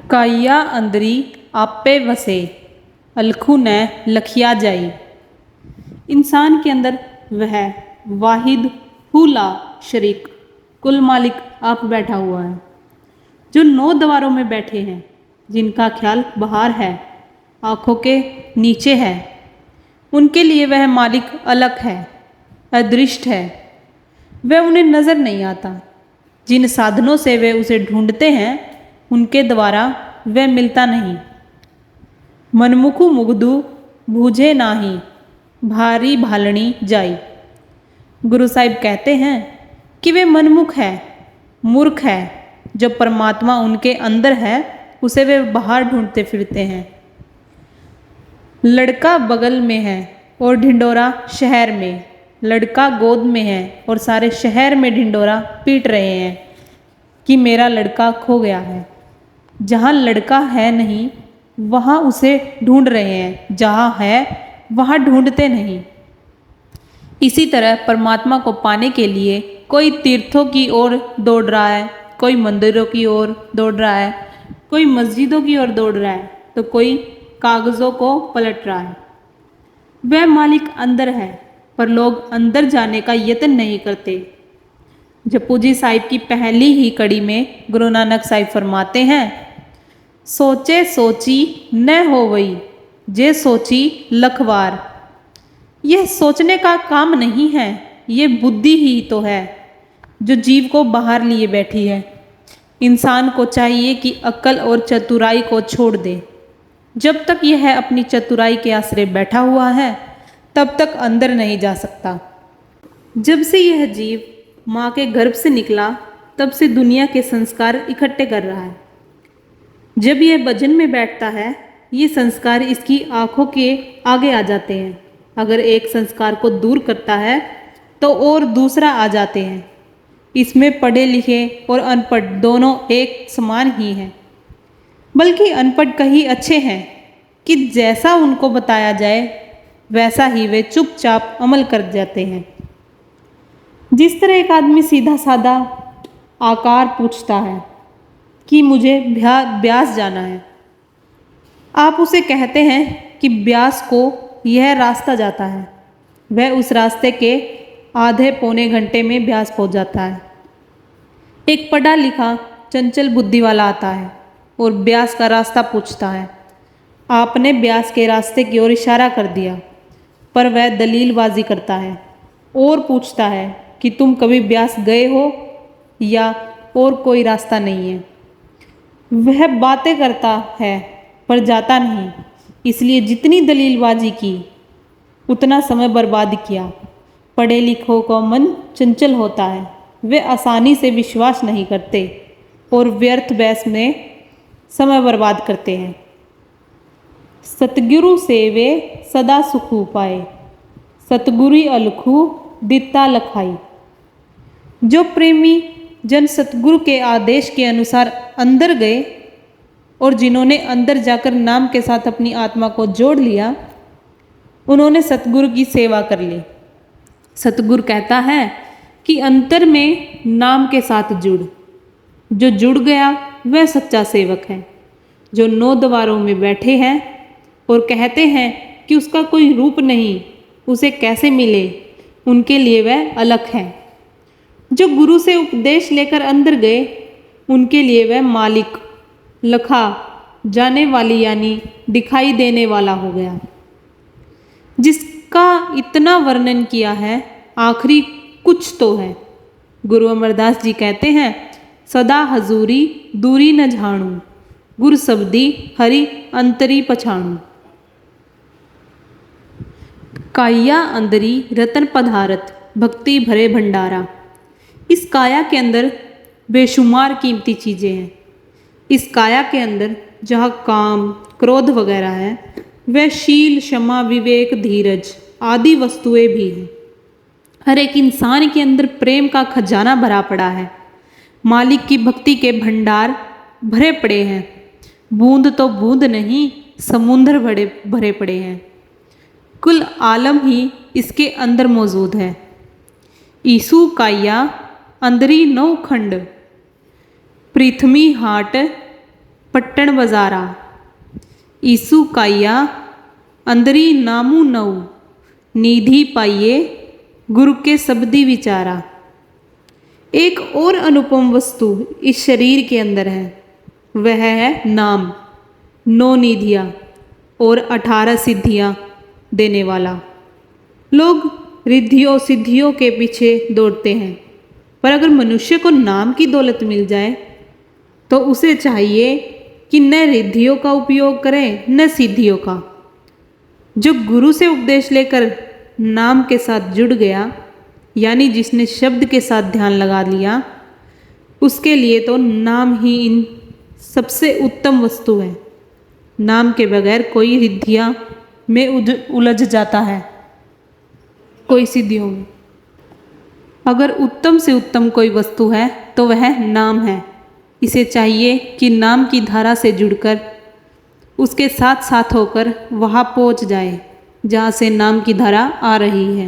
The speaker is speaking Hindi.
काइया अंदरी आपे वसे, अलखू न लखिया जाई। इंसान के अंदर वह वाहिद हुला शरीक कुल मालिक आप बैठा हुआ है, जो 9 दीवारों में बैठे हैं, जिनका ख्याल बाहर है, आँखों के नीचे है। उनके लिए वह मालिक अलग है, अदृष्ट है, वह उन्हें नज़र नहीं आता। जिन साधनों से वे उसे ढूंढते हैं, उनके द्वारा वह मिलता नहीं। मनमुखु मुग्धु बूझे नाही, भारी भालनी जाई। गुरु साहिब कहते हैं कि वे मनमुख है, मूर्ख है। जब परमात्मा उनके अंदर है, उसे वे बाहर ढूंढते फिरते हैं। लड़का बगल में है और ढिंडोरा शहर में। लड़का गोद में है और सारे शहर में ढिंडोरा पीट रहे हैं कि मेरा लड़का खो गया है। जहाँ लड़का है नहीं, वहाँ उसे ढूंढ रहे हैं, जहाँ है वहाँ ढूंढते नहीं। इसी तरह परमात्मा को पाने के लिए कोई तीर्थों की ओर दौड़ रहा है, कोई मंदिरों की ओर दौड़ रहा है, कोई मस्जिदों की ओर दौड़ रहा है, तो कोई कागज़ों को पलट रहा है। वह मालिक अंदर है, पर लोग अंदर जाने का यत्न नहीं करते। जप्पू जी साहिब की पहली ही कड़ी में गुरु नानक साहिब फरमाते हैं, सोचे सोची न होवई, जे सोची लखवार। यह सोचने का काम नहीं है, ये बुद्धि ही तो है जो जीव को बाहर लिए बैठी है। इंसान को चाहिए कि अक्ल और चतुराई को छोड़ दे। जब तक यह अपनी चतुराई के आश्रय बैठा हुआ है, तब तक अंदर नहीं जा सकता। जब से यह जीव माँ के गर्भ से निकला, तब से दुनिया के संस्कार इकट्ठे कर रहा है। जब यह भजन में बैठता है, ये संस्कार इसकी आंखों के आगे आ जाते हैं। अगर एक संस्कार को दूर करता है, तो और दूसरा आ जाते हैं। इसमें पढ़े लिखे और अनपढ़ दोनों एक समान ही हैं, बल्कि अनपढ़ कहीं अच्छे हैं कि जैसा उनको बताया जाए वैसा ही वे चुपचाप अमल कर जाते हैं। जिस तरह एक आदमी सीधा साधा आकार पूछता है कि मुझे ब्यास जाना है, आप उसे कहते हैं कि ब्यास को यह रास्ता जाता है। वह उस रास्ते के आधे पौने घंटे में ब्यास पहुंच जाता है। एक पढ़ा लिखा चंचल बुद्धि वाला आता है और ब्यास का रास्ता पूछता है। आपने ब्यास के रास्ते की ओर इशारा कर दिया, पर वह दलीलबाजी करता है और पूछता है कि तुम कभी ब्यास गए हो या और कोई रास्ता नहीं है। वह बातें करता है पर जाता नहीं, इसलिए जितनी दलीलबाजी की उतना समय बर्बाद किया। पढ़े लिखों का मन चंचल होता है, वे आसानी से विश्वास नहीं करते और व्यर्थ बहस में समय बर्बाद करते हैं। सतगुरु सेवे सदा सुखू पाए, सतगुरु अलखू दिता लखाई। जो प्रेमी जन सतगुरु के आदेश के अनुसार अंदर गए और जिन्होंने अंदर जाकर नाम के साथ अपनी आत्मा को जोड़ लिया, उन्होंने सतगुरु की सेवा कर ली। सतगुरु कहता है कि अंतर में नाम के साथ जुड़। जो जुड़ गया वह सच्चा सेवक है। जो 9 दीवारों में बैठे हैं और कहते हैं कि उसका कोई रूप नहीं, उसे कैसे मिले, उनके लिए वह अलग है। जो गुरु से उपदेश लेकर अंदर गए, उनके लिए वह मालिक, लखा जाने वाली यानी दिखाई देने वाला हो गया। जिसका इतना वर्णन किया है, आखिरी कुछ तो है। गुरु अमरदास जी कहते हैं, सदा हजूरी दूरी न झाणु, गुर शब्दी हरि अंतरी पछाणु। काया अंदरी रतन पधारत, भक्ति भरे भंडारा। इस काया के अंदर बेशुमार कीमती चीज़ें हैं। इस काया के अंदर जहाँ काम, क्रोध वगैरह है, वह शील, क्षमा, विवेक, धीरज आदि वस्तुएं भी हैं। हर एक इंसान के अंदर प्रेम का खजाना भरा पड़ा है। मालिक की भक्ति के भंडार भरे पड़े हैं। बूंद तो बूंद नहीं, समुद्र भरे पड़े हैं। कुल आलम ही इसके अंदर मौजूद है। ईसु काया अंदरी 9 खंड, पृथ्वी हाट पट्टण बजारा, ईसु काइया अंदरी नामू नऊ, निधि पाइये गुरु के शब्दी विचारा। एक और अनुपम वस्तु इस शरीर के अंदर है, वह है नाम, 9 निधियाँ और 18 सिद्धियाँ देने वाला। लोग रिद्धियों सिद्धियों के पीछे दौड़ते हैं, पर अगर मनुष्य को नाम की दौलत मिल जाए तो उसे चाहिए कि न रिद्धियों का उपयोग करे न सिद्धियों का। जो गुरु से उपदेश लेकर नाम के साथ जुड़ गया, यानी जिसने शब्द के साथ ध्यान लगा लिया, उसके लिए तो नाम ही इन सबसे उत्तम वस्तु है। नाम के बगैर कोई रिद्धियाँ में उलझ जाता है, कोई सिद्धियों में। अगर उत्तम से उत्तम कोई वस्तु है तो वह नाम है। इसे चाहिए कि नाम की धारा से जुड़कर उसके साथ साथ होकर वहाँ पहुँच जाए जहाँ से नाम की धारा आ रही है।